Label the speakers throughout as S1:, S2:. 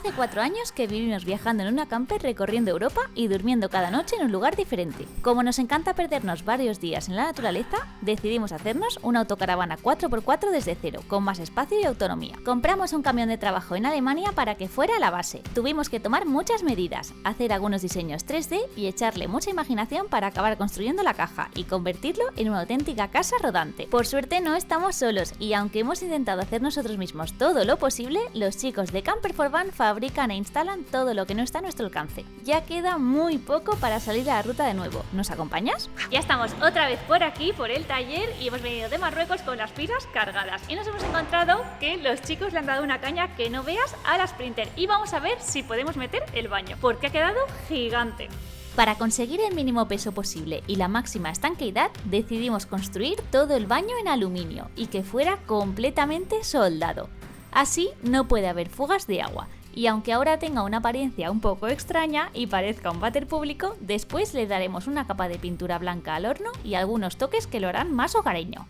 S1: Hace 4 años que vivimos viajando en una camper recorriendo Europa y durmiendo cada noche en un lugar diferente. Como nos encanta perdernos varios días en la naturaleza, decidimos hacernos una autocaravana 4x4 desde cero, con más espacio y autonomía. Compramos un camión de trabajo en Alemania para que fuera la base. Tuvimos que tomar muchas medidas, hacer algunos diseños 3D y echarle mucha imaginación para acabar construyendo la caja y convertirlo en una auténtica casa rodante. Por suerte no estamos solos y aunque hemos intentado hacer nosotros mismos todo lo posible, los chicos de Camper for Van fabrican e instalan todo lo que no está a nuestro alcance. Ya queda muy poco para salir a la ruta de nuevo. ¿Nos acompañas?
S2: Ya estamos otra vez por aquí, por el taller, y hemos venido de Marruecos con las pilas cargadas. Y nos hemos encontrado que los chicos le han dado una caña que no veas a la Sprinter. Y vamos a ver si podemos meter el baño, porque ha quedado gigante.
S1: Para conseguir el mínimo peso posible y la máxima estanqueidad, decidimos construir todo el baño en aluminio y que fuera completamente soldado. Así no puede haber fugas de agua. Y aunque ahora tenga una apariencia un poco extraña y parezca un váter público, después le daremos una capa de pintura blanca al horno y algunos toques que lo harán más hogareño.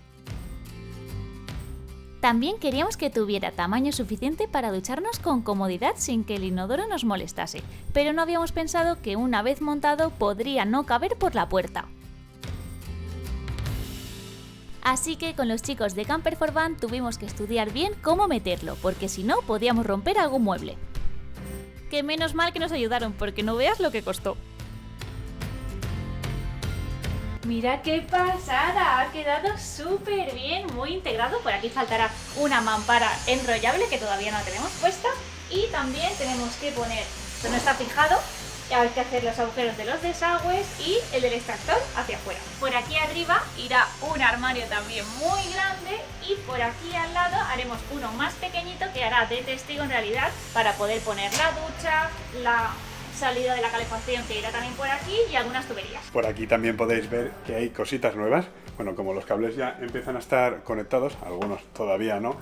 S1: También queríamos que tuviera tamaño suficiente para ducharnos con comodidad sin que el inodoro nos molestase, pero no habíamos pensado que una vez montado podría no caber por la puerta. Así que con los chicos de Camper for Van tuvimos que estudiar bien cómo meterlo, porque si no podíamos romper algún mueble. Que menos mal que nos ayudaron, porque no veas lo que costó.
S2: Mira qué pasada, ha quedado súper bien, muy integrado. Por aquí faltará una mampara enrollable que todavía no tenemos puesta. Y también tenemos que poner, esto no está fijado, hay que hacer los agujeros de los desagües y el del extractor hacia afuera. Por aquí arriba irá un armario también muy grande y por aquí al lado haremos uno más pequeñito que hará de testigo en realidad para poder poner la ducha, la salida de la calefacción que irá también por aquí y algunas tuberías.
S3: Por aquí también podéis ver que hay cositas nuevas. Bueno, como los cables ya empiezan a estar conectados, algunos todavía no,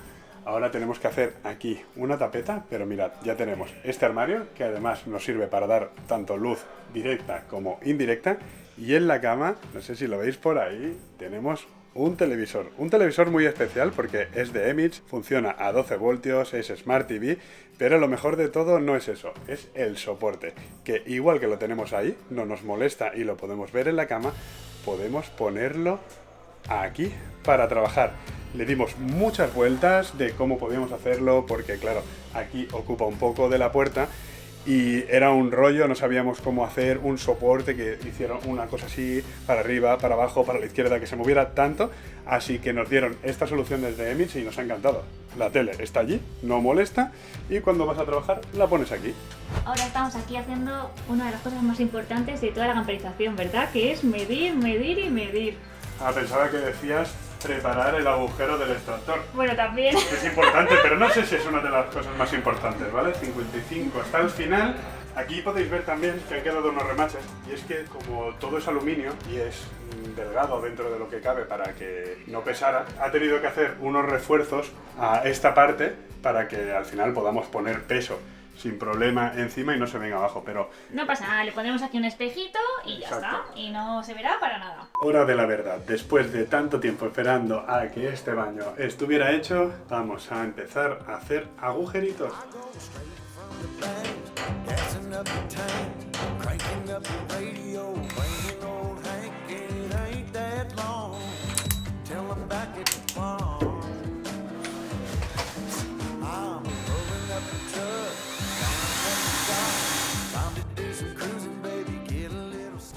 S3: ahora tenemos que hacer aquí una tapeta, pero mirad, ya tenemos este armario que además nos sirve para dar tanto luz directa como indirecta, y en la cama, no sé si lo veis por ahí, tenemos un televisor muy especial porque es de Emmets, funciona a 12 voltios, es Smart TV, pero lo mejor de todo no es eso, es el soporte, que igual que lo tenemos ahí, no nos molesta y lo podemos ver en la cama, podemos ponerlo aquí para trabajar. Le dimos muchas vueltas de cómo podíamos hacerlo porque claro, aquí ocupa un poco de la puerta y era un rollo, no sabíamos cómo hacer un soporte que hiciera una cosa así, para arriba, para abajo, para la izquierda, que se moviera tanto, así que nos dieron esta solución desde Emmets y nos ha encantado. La tele está allí, no molesta, y cuando vas a trabajar la pones aquí.
S2: Ahora estamos aquí haciendo una de las cosas más importantes de toda la camperización, ¿verdad? Que es medir, medir y medir.
S3: Ah, pensaba que decías preparar el agujero del extractor.
S2: Bueno, también.
S3: Es importante, pero no sé si es una de las cosas más importantes, ¿vale? 55 hasta el final. Aquí podéis ver también que han quedado unos remaches, y es que como todo es aluminio y es delgado dentro de lo que cabe para que no pesara, ha tenido que hacer unos refuerzos a esta parte para que al final podamos poner peso sin problema encima y no se venga abajo, pero
S2: no pasa nada, le ponemos aquí un espejito y ya está, y no se verá para nada.
S3: Hora de la verdad, después de tanto tiempo esperando a que este baño estuviera hecho, vamos a empezar a hacer agujeritos.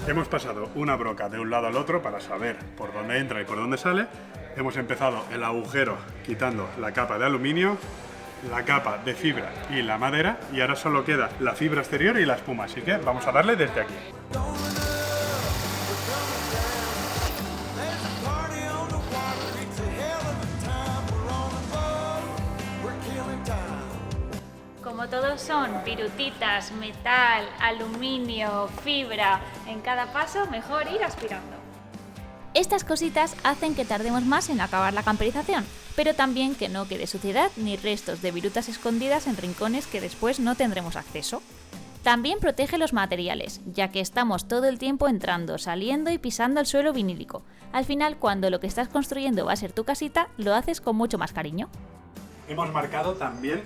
S3: Hemos pasado una broca de un lado al otro para saber por dónde entra y por dónde sale. Hemos empezado el agujero quitando la capa de aluminio, la capa de fibra y la madera, y ahora solo queda la fibra exterior y la espuma, así que vamos a darle desde aquí.
S2: Como todos son virutitas, metal, aluminio, fibra, en cada paso mejor ir aspirando.
S1: Estas cositas hacen que tardemos más en acabar la camperización, pero también que no quede suciedad ni restos de virutas escondidas en rincones que después no tendremos acceso. También protege los materiales, ya que estamos todo el tiempo entrando, saliendo y pisando el suelo vinílico. Al final, cuando lo que estás construyendo va a ser tu casita, lo haces con mucho más cariño.
S3: Hemos marcado también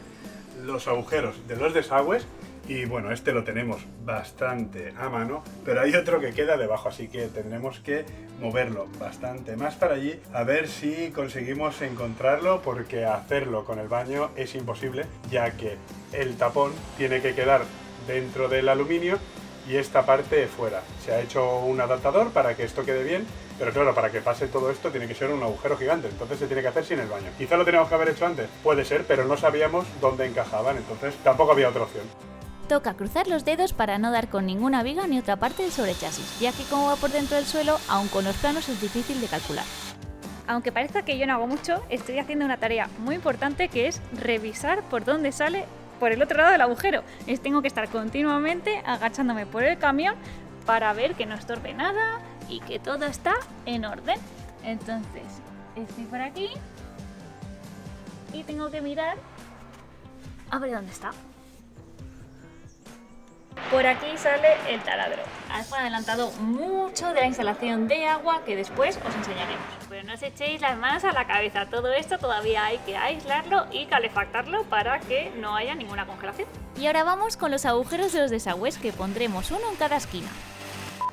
S3: los agujeros de los desagües. Y bueno, este lo tenemos bastante a mano, pero hay otro que queda debajo, así que tendremos que moverlo bastante más para allí a ver si conseguimos encontrarlo, porque hacerlo con el baño es imposible, ya que el tapón tiene que quedar dentro del aluminio y esta parte fuera. Se ha hecho un adaptador para que esto quede bien, pero claro, para que pase todo esto tiene que ser un agujero gigante, entonces se tiene que hacer sin el baño. Quizá lo teníamos que haber hecho antes, puede ser, pero no sabíamos dónde encajaban, entonces tampoco había otra opción.
S1: Toca cruzar los dedos para no dar con ninguna viga ni otra parte del sobrechasis, ya que como va por dentro del suelo, aun con los planos es difícil de calcular.
S2: Aunque parezca que yo no hago mucho, estoy haciendo una tarea muy importante que es revisar por dónde sale por el otro lado del agujero. Tengo que estar continuamente agachándome por el camión para ver que no estorbe nada y que todo está en orden. Entonces, estoy por aquí y tengo que mirar a ver dónde está. Por aquí sale el taladro. Has adelantado mucho de la instalación de agua que después os enseñaremos. Pero no os echéis las manos a la cabeza. Todo esto todavía hay que aislarlo y calefactarlo para que no haya ninguna congelación.
S1: Y ahora vamos con los agujeros de los desagües, que pondremos uno en cada esquina.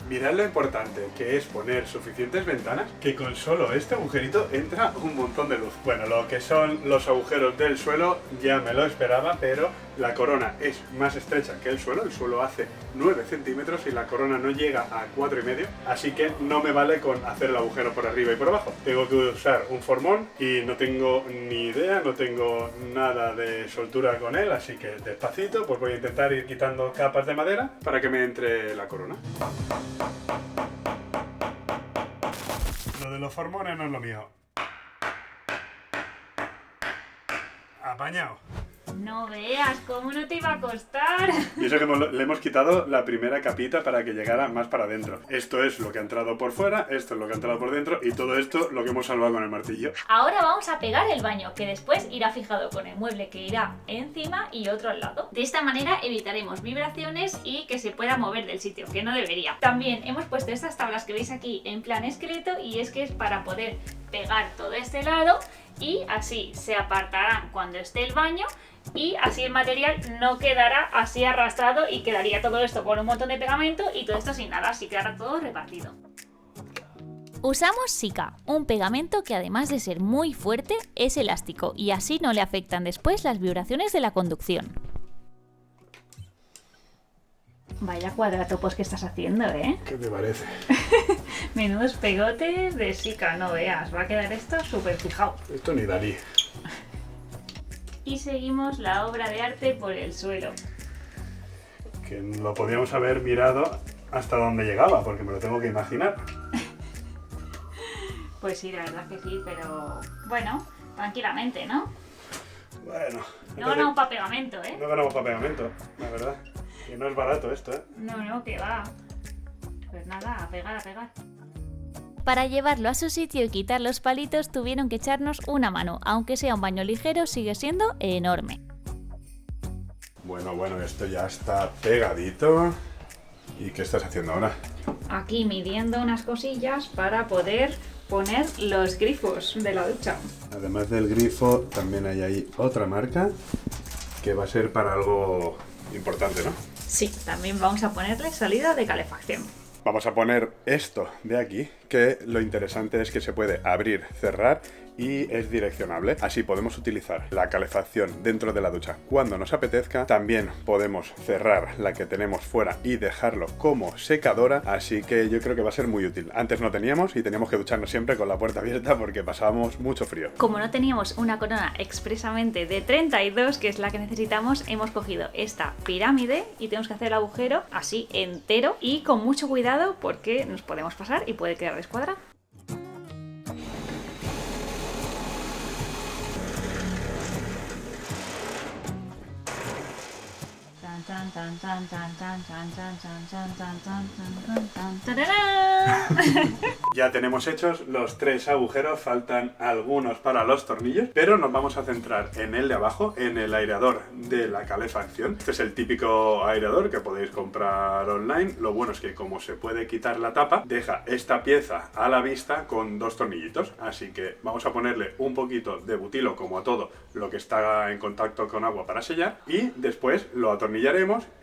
S3: Mirad lo importante que es poner suficientes ventanas, que con solo este agujerito entra un montón de luz. Bueno, lo que son los agujeros del suelo ya me lo esperaba, pero la corona es más estrecha que el suelo hace 9 centímetros y la corona no llega a 4,5, así que no me vale con hacer el agujero por arriba y por abajo. Tengo que usar un formón y no tengo ni idea, no tengo nada de soltura con él, así que despacito pues voy a intentar ir quitando capas de madera para que me entre la corona. Lo de los formones no es lo mío. Apañado.
S2: No veas cómo no te iba a costar.
S3: Y eso que le hemos quitado la primera capita para que llegara más para adentro. Esto es lo que ha entrado por fuera, esto es lo que ha entrado por dentro y todo esto lo que hemos salvado con el martillo.
S2: Ahora vamos a pegar el baño, que después irá fijado con el mueble que irá encima y otro al lado. De esta manera evitaremos vibraciones y que se pueda mover del sitio, que no debería. También hemos puesto estas tablas que veis aquí en plan esqueleto, y es que es para poder pegar todo este lado y así se apartarán cuando esté el baño. Y así el material no quedará así arrastrado y quedaría todo esto con un montón de pegamento y todo esto sin nada, así quedará todo repartido.
S1: Usamos Sika, un pegamento que además de ser muy fuerte, es elástico y así no le afectan después las vibraciones de la conducción.
S2: Vaya cuadratopos que estás haciendo, ¿eh?
S3: ¿Qué te parece?
S2: Menudos pegotes de Sika, no veas, va a quedar esto súper fijado.
S3: Esto ni Dalí.
S2: Y seguimos la obra de arte por el suelo.
S3: Que lo podíamos haber mirado hasta donde llegaba, porque me lo tengo que imaginar.
S2: Pues sí, la verdad que sí, pero bueno, tranquilamente, ¿no?
S3: Bueno.
S2: No ganamos para pegamento, ¿eh?
S3: No ganamos para pegamento, la verdad. Que no es barato esto, ¿eh?
S2: No, que va. Pues nada, a pegar, a pegar.
S1: Para llevarlo a su sitio y quitar los palitos tuvieron que echarnos una mano, aunque sea un baño ligero sigue siendo enorme.
S3: Bueno, esto ya está pegadito. ¿Y qué estás haciendo ahora?
S2: Aquí midiendo unas cosillas para poder poner los grifos de la ducha.
S3: Además del grifo, también hay ahí otra marca que va a ser para algo importante, ¿no?
S2: Sí, también vamos a ponerle salida de calefacción.
S3: Vamos a poner esto de aquí, que lo interesante es que se puede abrir, cerrar y es direccionable. Así podemos utilizar la calefacción dentro de la ducha cuando nos apetezca. También podemos cerrar la que tenemos fuera y dejarlo como secadora, así que yo creo que va a ser muy útil. Antes no teníamos y teníamos que ducharnos siempre con la puerta abierta porque pasábamos mucho frío.
S2: Como no teníamos una corona expresamente de 32, que es la que necesitamos, hemos cogido esta pirámide y tenemos que hacer el agujero así entero y con mucho cuidado porque nos podemos pasar y puede quedar descuadrado.
S3: Ya tenemos hechos los 3 agujeros, faltan algunos para los tornillos, pero nos vamos a centrar en el de abajo, en el aireador de la calefacción. Este es el típico aireador que podéis comprar online. Lo bueno es que como se puede quitar la tapa, deja esta pieza a la vista con 2 tornillitos. Así que vamos a ponerle un poquito de butilo, como a todo lo que está en contacto con agua, para sellar, y después lo atornillaremos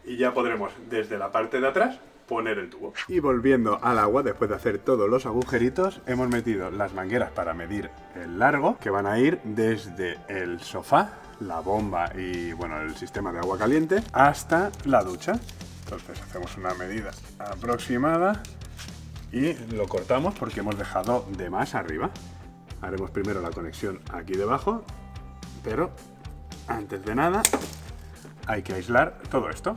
S3: y ya podremos desde la parte de atrás poner el tubo. Y volviendo al agua, después de hacer todos los agujeritos, hemos metido las mangueras para medir el largo, que van a ir desde el sofá, la bomba y bueno, el sistema de agua caliente, hasta la ducha. Entonces hacemos una medida aproximada y lo cortamos porque hemos dejado de más arriba. Haremos primero la conexión aquí debajo, pero antes de nada hay que aislar todo esto.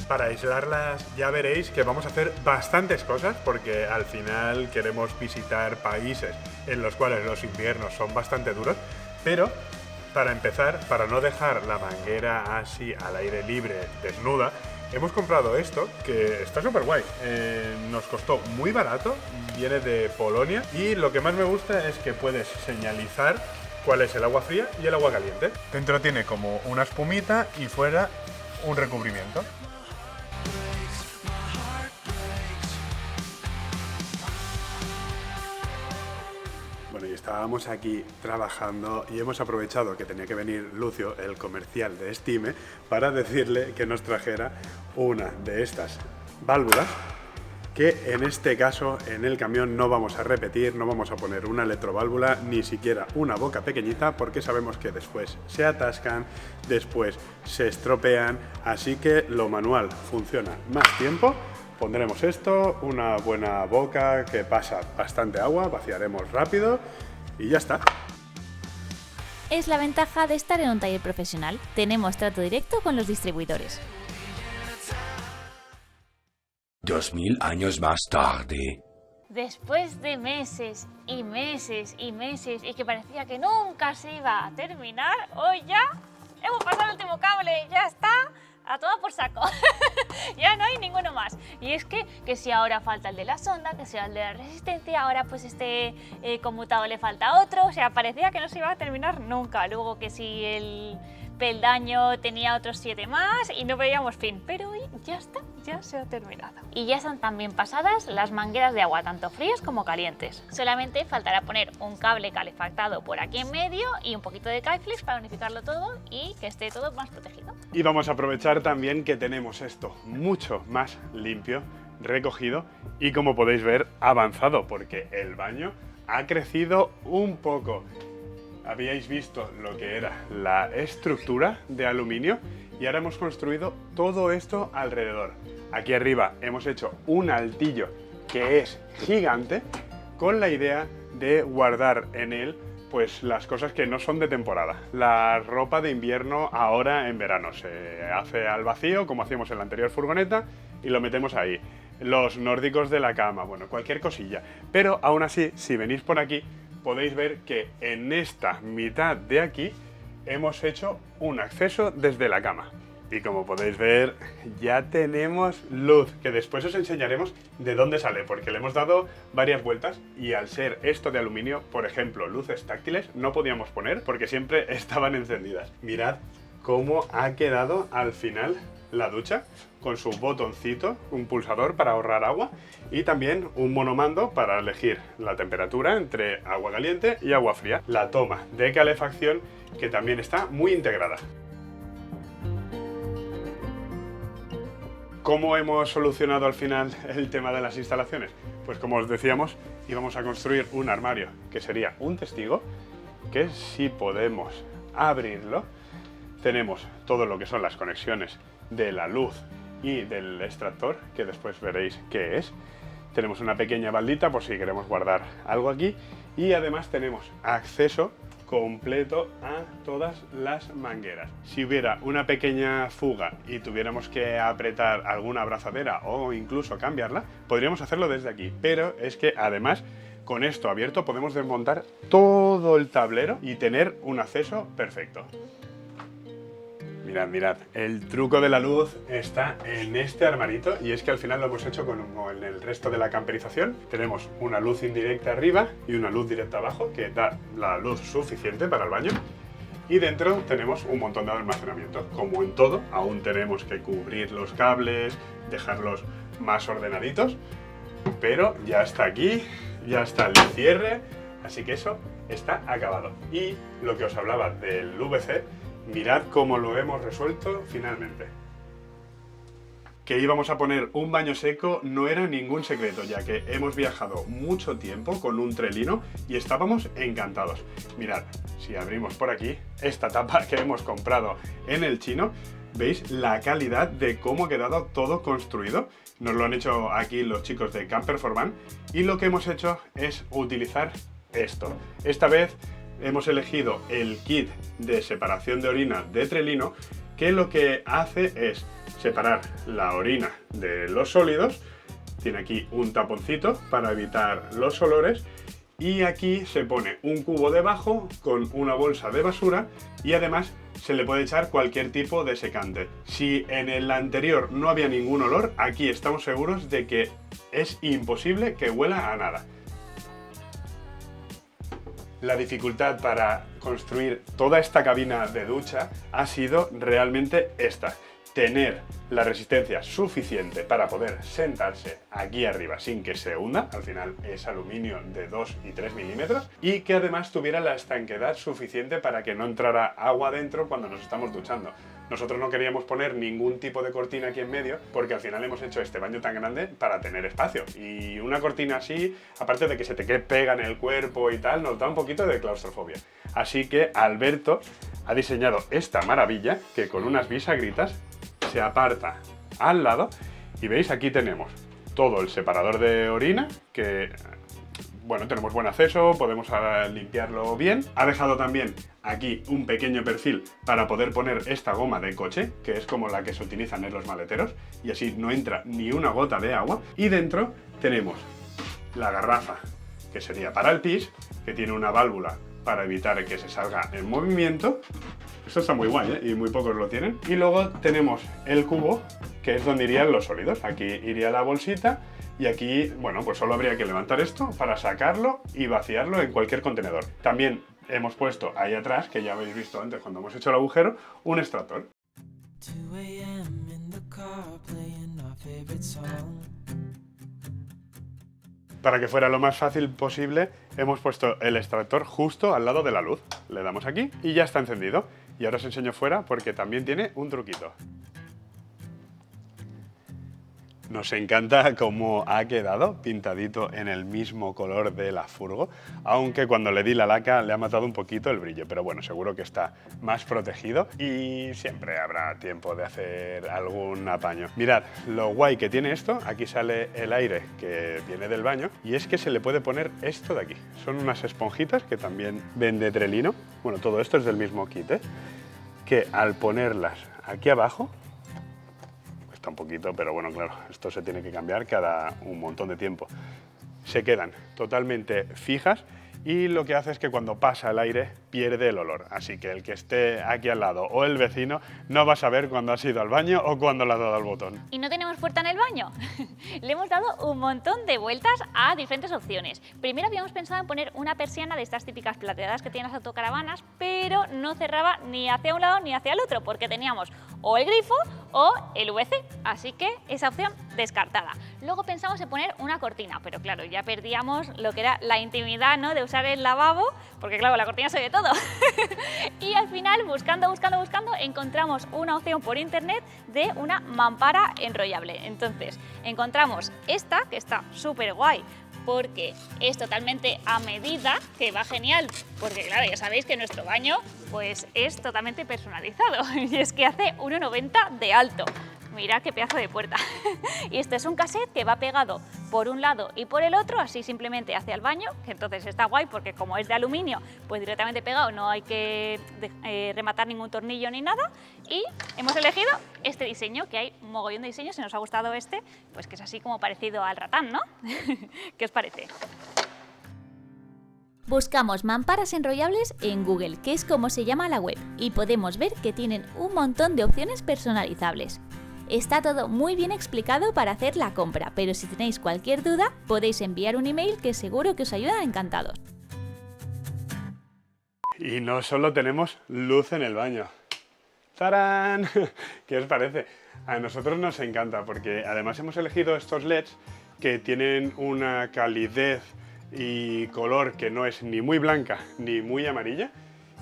S3: Para aislarlas ya veréis que vamos a hacer bastantes cosas, porque al final queremos visitar países en los cuales los inviernos son bastante duros, pero para empezar, para no dejar la manguera así al aire libre, desnuda, hemos comprado esto, que está súper guay. Nos costó muy barato, viene de Polonia, y lo que más me gusta es que puedes señalizar cuál es el agua fría y el agua caliente. Dentro tiene como una espumita y fuera un recubrimiento. Bueno, y estábamos aquí trabajando y hemos aprovechado que tenía que venir Lucio, el comercial de Stime, para decirle que nos trajera una de estas válvulas, que en este caso en el camión no vamos a repetir, no vamos a poner una electroválvula, ni siquiera una boca pequeñita, porque sabemos que después se atascan, después se estropean, así que lo manual funciona más tiempo. Pondremos esto, una buena boca que pasa bastante agua, vaciaremos rápido y ya está.
S1: Es la ventaja de estar en un taller profesional. Tenemos trato directo con los distribuidores.
S4: 2000 años más tarde.
S2: Después de meses y meses y meses y que parecía que nunca se iba a terminar, hoy ya hemos pasado el último cable, ya está a todo por saco. Ya no hay ninguno más. Y es que si ahora falta el de la sonda, que sea el de la resistencia, ahora pues este conmutador le falta otro, o sea, parecía que no se iba a terminar nunca. Luego que si el peldaño tenía otros 7 más y no veíamos fin, pero hoy ya está, ya se ha terminado. Y ya están también pasadas las mangueras de agua, tanto frías como calientes. Solamente faltará poner un cable calefactado por aquí en medio y un poquito de Kyflex para unificarlo todo y que esté todo más protegido.
S3: Y vamos a aprovechar también que tenemos esto mucho más limpio, recogido y, como podéis ver, avanzado, porque el baño ha crecido un poco. Habíais visto lo que era la estructura de aluminio y ahora hemos construido todo esto alrededor. Aquí arriba hemos hecho un altillo que es gigante, con la idea de guardar en él pues las cosas que no son de temporada. La ropa de invierno ahora en verano se hace al vacío, como hacíamos en la anterior furgoneta, y lo metemos ahí. Los nórdicos de la cama, bueno, cualquier cosilla. Pero aún así, si venís por aquí, podéis ver que en esta mitad de aquí hemos hecho un acceso desde la cama. Y como podéis ver, ya tenemos luz, que después os enseñaremos de dónde sale, porque le hemos dado varias vueltas y al ser esto de aluminio, por ejemplo, luces táctiles no podíamos poner porque siempre estaban encendidas. Mirad cómo ha quedado al final la ducha, con su botoncito, un pulsador para ahorrar agua y también un monomando para elegir la temperatura entre agua caliente y agua fría. La toma de calefacción, que también está muy integrada. ¿Cómo hemos solucionado al final el tema de las instalaciones? Pues como os decíamos, íbamos a construir un armario que sería un testigo, que si podemos abrirlo, tenemos todo lo que son las conexiones de la luz y del extractor, que después veréis qué es. Tenemos una pequeña baldita por si queremos guardar algo aquí y además tenemos acceso completo a todas las mangueras. Si hubiera una pequeña fuga y tuviéramos que apretar alguna abrazadera o incluso cambiarla, podríamos hacerlo desde aquí, pero es que además con esto abierto podemos desmontar todo el tablero y tener un acceso perfecto. Mirad, mirad, el truco de la luz está en este armarito y es que al final lo hemos hecho como en el resto de la camperización. Tenemos una luz indirecta arriba y una luz directa abajo que da la luz suficiente para el baño. Y dentro tenemos un montón de almacenamiento. Como en todo, aún tenemos que cubrir los cables, dejarlos más ordenaditos, pero ya está aquí, ya está el cierre, así que eso está acabado. Y lo que os hablaba del VC, mirad cómo lo hemos resuelto finalmente. Que íbamos a poner un baño seco no era ningún secreto, ya que hemos viajado mucho tiempo con un Trelino y estábamos encantados. Mirad, si abrimos por aquí, esta tapa que hemos comprado en el chino, ¿veis la calidad de cómo ha quedado todo construido? Nos lo han hecho aquí los chicos de Camper for Van y lo que hemos hecho es utilizar esto. Esta vez hemos elegido el kit de separación de orina de Trelino, que lo que hace es separar la orina de los sólidos. Tiene aquí un taponcito para evitar los olores y aquí se pone un cubo debajo con una bolsa de basura y además se le puede echar cualquier tipo de secante. Si en el anterior no había ningún olor, aquí estamos seguros de que es imposible que huela a nada. La dificultad para construir toda esta cabina de ducha ha sido realmente esta: tener la resistencia suficiente para poder sentarse aquí arriba sin que se hunda, al final es aluminio de 2 y 3 milímetros, y que además tuviera la estanquedad suficiente para que no entrara agua dentro cuando nos estamos duchando. Nosotros no queríamos poner ningún tipo de cortina aquí en medio porque al final hemos hecho este baño tan grande para tener espacio, y una cortina así, aparte de que se te pega en el cuerpo y tal, nos da un poquito de claustrofobia. Así que Alberto ha diseñado esta maravilla que con unas bisagritas se aparta al lado y veis, aquí tenemos todo el separador de orina que, bueno, tenemos buen acceso, podemos limpiarlo bien. Ha dejado también aquí un pequeño perfil para poder poner esta goma de coche, que es como la que se utilizan en los maleteros, y así no entra ni una gota de agua. Y dentro tenemos la garrafa, que sería para el pis, que tiene una válvula para evitar que se salga en movimiento. Esto está muy guay, ¿eh? Y muy pocos lo tienen. Y luego tenemos el cubo, que es donde irían los sólidos. Aquí iría la bolsita y aquí, bueno, pues solo habría que levantar esto para sacarlo y vaciarlo en cualquier contenedor. También hemos puesto ahí atrás, que ya habéis visto antes cuando hemos hecho el agujero, un extractor. Para que fuera lo más fácil posible, hemos puesto el extractor justo al lado de la luz. Le damos aquí y ya está encendido. Y ahora os enseño fuera porque también tiene un truquito. Nos encanta cómo ha quedado pintadito en el mismo color de la furgo, aunque cuando le di la laca le ha matado un poquito el brillo, pero bueno, seguro que está más protegido y siempre habrá tiempo de hacer algún apaño. Mirad, lo guay que tiene esto, aquí sale el aire que viene del baño y es que se le puede poner esto de aquí. Son unas esponjitas que también vende Trelino, bueno, todo esto es del mismo kit, ¿eh? Que al ponerlas aquí abajo, un poquito, pero bueno, claro, esto se tiene que cambiar cada un montón de tiempo. Se quedan totalmente fijas y lo que hace es que cuando pasa el aire pierde el olor. Así que el que esté aquí al lado o el vecino no va a saber cuándo has ido al baño o cuándo le has dado al botón.
S2: ¿Y no tenemos puerta en el baño? Le hemos dado un montón de vueltas a diferentes opciones. Primero habíamos pensado en poner una persiana de estas típicas plateadas que tienen las autocaravanas, pero no cerraba ni hacia un lado ni hacia el otro, porque teníamos o el grifo o el VC, así que esa opción descartada. Luego pensamos en poner una cortina, pero claro, ya perdíamos lo que era la intimidad, ¿no?, de usar el lavabo, porque claro, la cortina se ve todo. Y al final, buscando, encontramos una opción por internet de una mampara enrollable. Entonces, encontramos esta, que está súper guay, porque es totalmente a medida, que va genial, porque claro, ya sabéis que nuestro baño pues es totalmente personalizado, y es que hace 1,90 de alto. Mirad qué pedazo de puerta. Y esto es un cassette que va pegado por un lado y por el otro, así simplemente hacia el baño, que entonces está guay porque como es de aluminio, pues directamente pegado, no hay que rematar ningún tornillo ni nada. Y hemos elegido este diseño, que hay un mogollón de diseños, si nos ha gustado este, pues que es así como parecido al ratán, ¿no? ¿Qué os parece?
S1: Buscamos mamparas enrollables en Google, que es como se llama la web, y podemos ver que tienen un montón de opciones personalizables. Está todo muy bien explicado para hacer la compra, pero si tenéis cualquier duda, podéis enviar un email que seguro que os ayuda encantados.
S3: Y no solo tenemos luz en el baño. ¡Tarán! ¿Qué os parece? A nosotros nos encanta porque además hemos elegido estos LEDs que tienen una calidez y color que no es ni muy blanca ni muy amarilla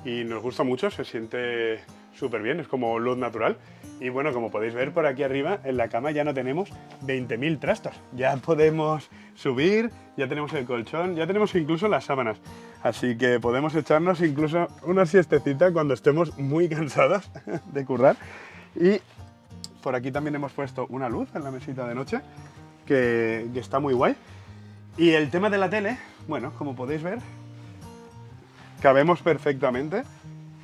S3: y nos gusta mucho, se siente súper bien, es como luz natural. Y bueno, como podéis ver por aquí arriba, en la cama ya no tenemos 20.000 trastos. Ya podemos subir, ya tenemos el colchón, ya tenemos incluso las sábanas. Así que podemos echarnos incluso una siestecita cuando estemos muy cansados de currar. Y por aquí también hemos puesto una luz en la mesita de noche, que está muy guay. Y el tema de la tele, bueno, como podéis ver, cabemos perfectamente.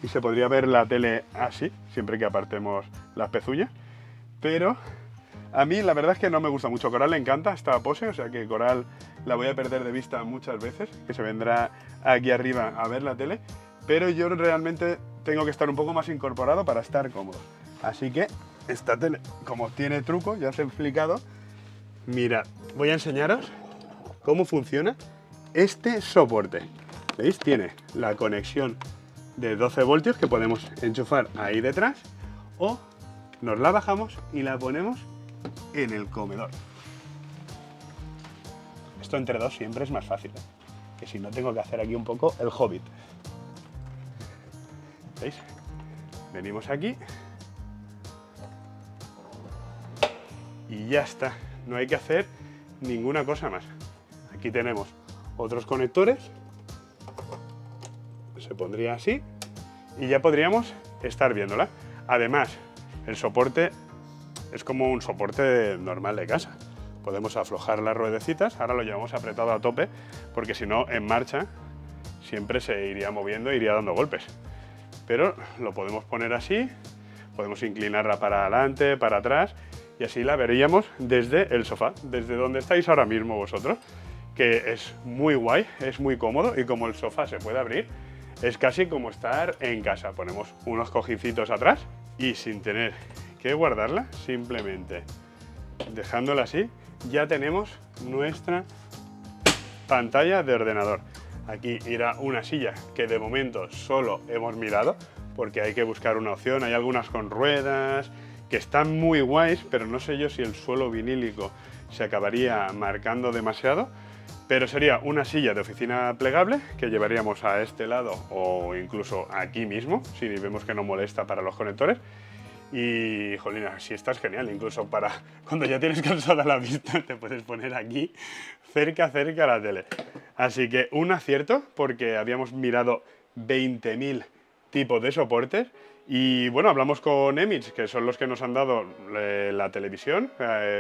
S3: Y se podría ver la tele así, siempre que apartemos las pezuñas. Pero a mí la verdad es que no me gusta mucho. Coral le encanta esta pose, o sea que Coral la voy a perder de vista muchas veces, que se vendrá aquí arriba a ver la tele. Pero yo realmente tengo que estar un poco más incorporado para estar cómodo. Así que esta tele, como tiene truco, ya os he explicado. Mirad, voy a enseñaros cómo funciona este soporte. ¿Veis? Tiene la conexión de 12 voltios que podemos enchufar ahí detrás o nos la bajamos y la ponemos en el comedor. Esto entre dos siempre es más fácil, ¿eh? Que si no tengo que hacer aquí un poco el Hobbit. ¿Veis? Venimos aquí y ya está, no hay que hacer ninguna cosa más. Aquí tenemos otros conectores. Se pondría así y ya podríamos estar viéndola. Además, el soporte es como un soporte normal de casa. Podemos aflojar las ruedecitas, ahora lo llevamos apretado a tope porque si no, en marcha siempre se iría moviendo e iría dando golpes. Pero lo podemos poner así, podemos inclinarla para adelante, para atrás y así la veríamos desde el sofá, desde donde estáis ahora mismo vosotros, que es muy guay, es muy cómodo y como el sofá se puede abrir, es casi como estar en casa. Ponemos unos cojincitos atrás y sin tener que guardarla, simplemente dejándola así, ya tenemos nuestra pantalla de ordenador. Aquí irá una silla que de momento solo hemos mirado porque hay que buscar una opción. Hay algunas con ruedas que están muy guays, pero no sé yo si el suelo vinílico se acabaría marcando demasiado. Pero sería una silla de oficina plegable que llevaríamos a este lado o incluso aquí mismo, si vemos que no molesta para los conectores. Y, jolina, si esta es genial, incluso para cuando ya tienes cansada la vista, te puedes poner aquí, cerca a la tele. Así que un acierto, porque habíamos mirado 20.000 tipos de soportes. Y bueno, hablamos con Emits, que son los que nos han dado la televisión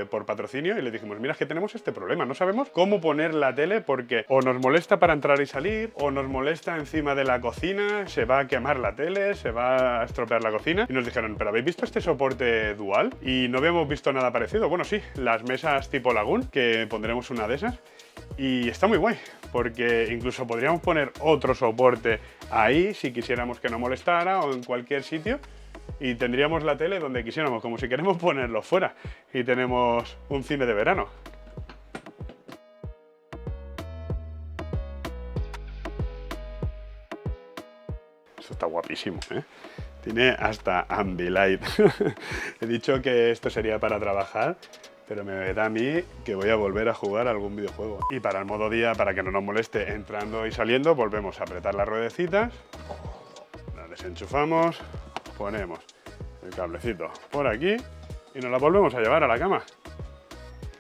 S3: por patrocinio, y le dijimos, mira, es que tenemos este problema, no sabemos cómo poner la tele porque o nos molesta para entrar y salir, o nos molesta encima de la cocina, se va a quemar la tele, se va a estropear la cocina. Y nos dijeron, ¿pero habéis visto este soporte dual? Y no habíamos visto nada parecido. Bueno, sí, las mesas tipo Lagoon, que pondremos una de esas. Y está muy guay, porque incluso podríamos poner otro soporte ahí si quisiéramos que no molestara o en cualquier sitio y tendríamos la tele donde quisiéramos, como si queremos ponerlo fuera y tenemos un cine de verano. Esto está guapísimo, ¿eh? Tiene hasta Ambilight. He dicho que esto sería para trabajar, pero me da a mí que voy a volver a jugar algún videojuego. Y para el modo día, para que no nos moleste entrando y saliendo, volvemos a apretar las ruedecitas, la desenchufamos, ponemos el cablecito por aquí y nos la volvemos a llevar a la cama.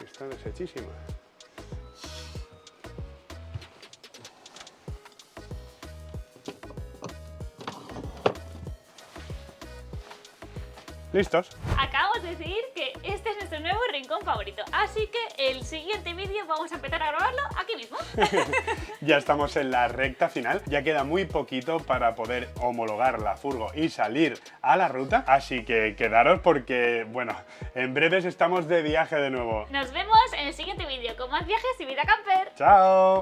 S3: Está deshechísima. ¿Listos?
S2: Acabamos de decidir que este es nuestro nuevo rincón favorito, así que el siguiente vídeo vamos a empezar a grabarlo aquí mismo.
S3: Ya estamos en la recta final, ya queda muy poquito para poder homologar la furgo y salir a la ruta, así que quedaros porque, bueno, en breves estamos de viaje de nuevo.
S2: Nos vemos en el siguiente vídeo con más viajes y vida camper.
S3: ¡Chao!